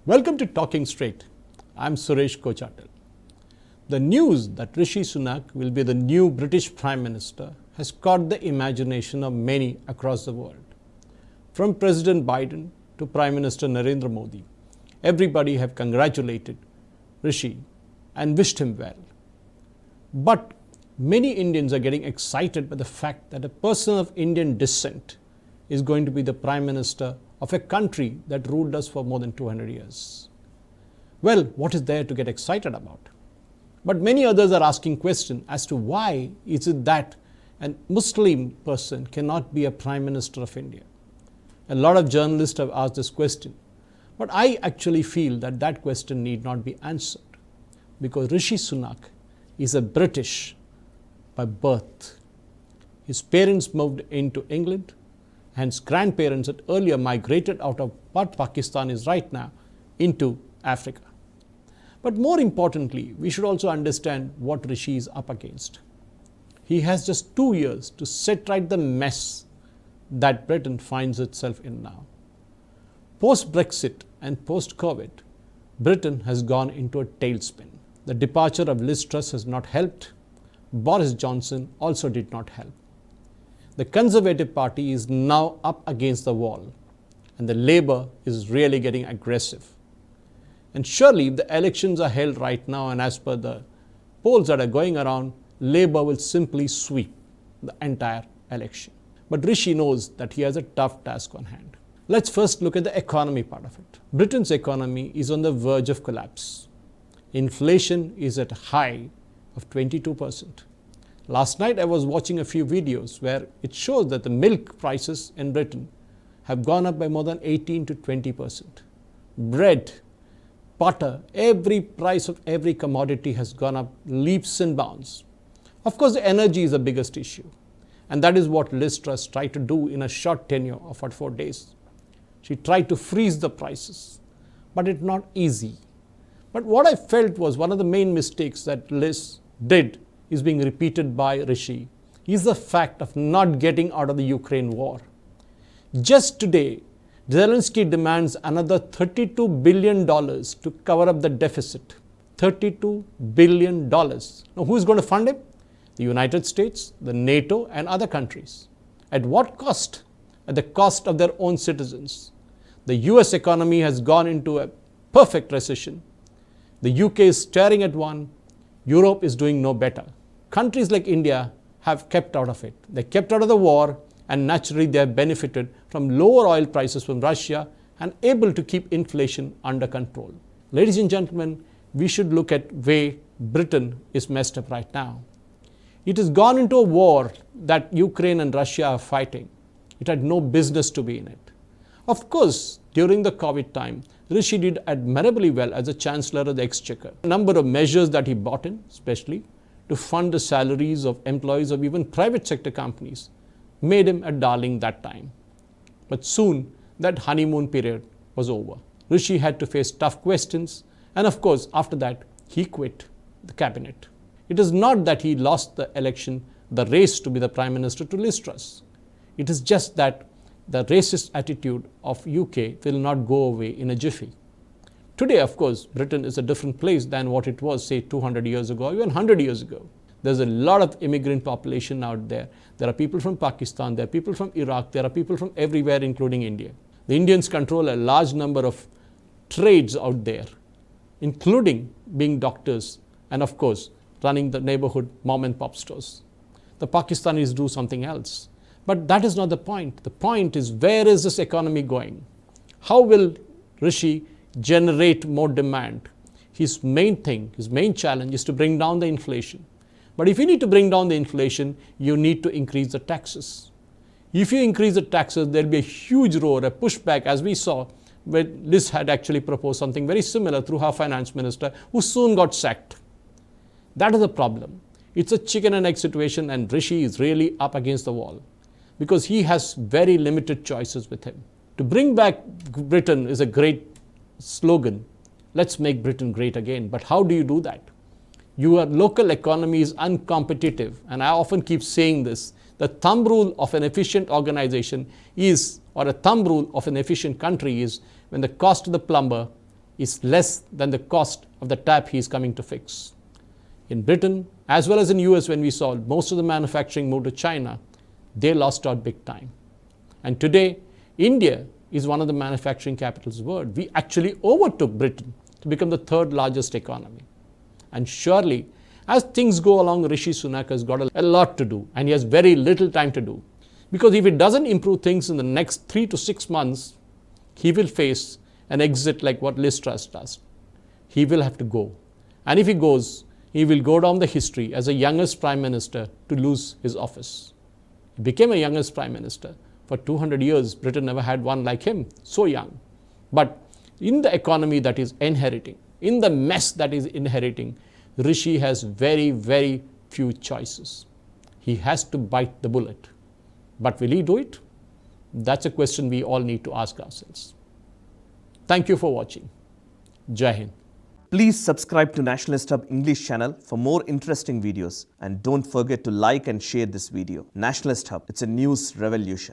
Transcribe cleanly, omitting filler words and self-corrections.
Welcome to Talking Straight. I'm Suresh Kochattil. The news that Rishi Sunak will be the new British Prime Minister has caught the imagination of many across the world. From President Biden to Prime Minister Narendra Modi, everybody have congratulated Rishi and wished him well. But many Indians are getting excited by the fact that a person of Indian descent is going to be the Prime Minister of a country that ruled us for more than 200 years. Well, what is there to get excited about? But many others are asking questions as to why is it that a Muslim person cannot be a Prime Minister of India. A lot of journalists have asked this question, but I actually feel that that question need not be answered because Rishi Sunak is a British by birth. His parents moved into England, and his grandparents had earlier migrated out of what Pakistan is right now into Africa. But more importantly, we should also understand what Rishi is up against. He has just 2 years to set right the mess that Britain finds itself in now. Post-Brexit and post-COVID, Britain has gone into a tailspin. The departure of Liz Truss has not helped. Boris Johnson also did not help. The Conservative Party is now up against the wall, and the Labour is really getting aggressive. And surely if the elections are held right now, and as per the polls that are going around, Labour will simply sweep the entire election. But Rishi knows that he has a tough task on hand. Let's first look at the economy part of it. Britain's economy is on the verge of collapse. Inflation is at a high of 22%. Last night I was watching a few videos where it shows that the milk prices in Britain have gone up by more than 18 to 20%. Bread, butter, every price of every commodity has gone up leaps and bounds. Of course, the energy is the biggest issue. And that is what Liz Truss tried to do in a short tenure of 4 days. She tried to freeze the prices, but it's not easy. But what I felt was one of the main mistakes that Liz did is being repeated by Rishi is the fact of not getting out of the Ukraine war. Just today, Zelensky demands another $32 billion to cover up the deficit. $32 billion. Now, who is going to fund him? The United States, the NATO, and other countries. At what cost? At the cost of their own citizens. The US economy has gone into a perfect recession. The UK is staring at one. Europe is doing no better. Countries like India have kept out of it. They kept out of the war, and naturally they have benefited from lower oil prices from Russia and able to keep inflation under control. Ladies and gentlemen, we should look at way Britain is messed up right now. It has gone into a war that Ukraine and Russia are fighting. It had no business to be in it. Of course, during the COVID time, Rishi did admirably well as a Chancellor of the Exchequer. A number of measures that he brought in, especially to fund the salaries of employees of even private sector companies, made him a darling that time. But soon, that honeymoon period was over. Rishi had to face tough questions, and of course, after that, he quit the cabinet. It is not that he lost the election, the race to be the Prime Minister to Liz Truss. It is just that the racist attitude of UK will not go away in a jiffy. Today, of course, Britain is a different place than what it was, say, 200 years ago, or even 100 years ago. There's a lot of immigrant population out there. There are people from Pakistan, there are people from Iraq, there are people from everywhere, including India. The Indians control a large number of trades out there, including being doctors and, of course, running the neighborhood mom and pop stores. The Pakistanis do something else. But that is not the point. The point is, where is this economy going? How will Rishi generate more demand? His main thing, his main challenge is to bring down the inflation. But if you need to bring down the inflation, you need to increase the taxes. If you increase the taxes, there will be a huge roar, a pushback, as we saw when Liz had actually proposed something very similar through her finance minister, who soon got sacked. That is the problem. It's a chicken and egg situation, and Rishi is really up against the wall because he has very limited choices with him. To bring back Britain is a great slogan. Let's make Britain great again. But how do you do that? Your local economy is uncompetitive, and I often keep saying this. The thumb rule of an efficient organization is, or a thumb rule of an efficient country is, when the cost of the plumber is less than the cost of the tap he is coming to fix. In Britain, as well as in US, when we saw most of the manufacturing moved to China, they lost out big time. And today, India is one of the manufacturing capitals of the world. We actually overtook Britain to become the third largest economy. And surely, as things go along, Rishi Sunak has got a lot to do, and he has very little time to do. Because if he doesn't improve things in the next 3 to 6 months, he will face an exit like what Liz Truss does. He will have to go. And if he goes, he will go down the history as the youngest prime minister to lose his office. He became a youngest prime minister. For 200 years, Britain never had one like him, so young. But in the economy that is inheriting, in the mess that is inheriting, Rishi has very, very few choices. He has to bite the bullet. But will he do it? That's a question we all need to ask ourselves. Thank you for watching. Jai Hind. Please subscribe to Nationalist Hub English channel for more interesting videos, and don't forget to like and share this video. Nationalist Hub, it's a news revolution.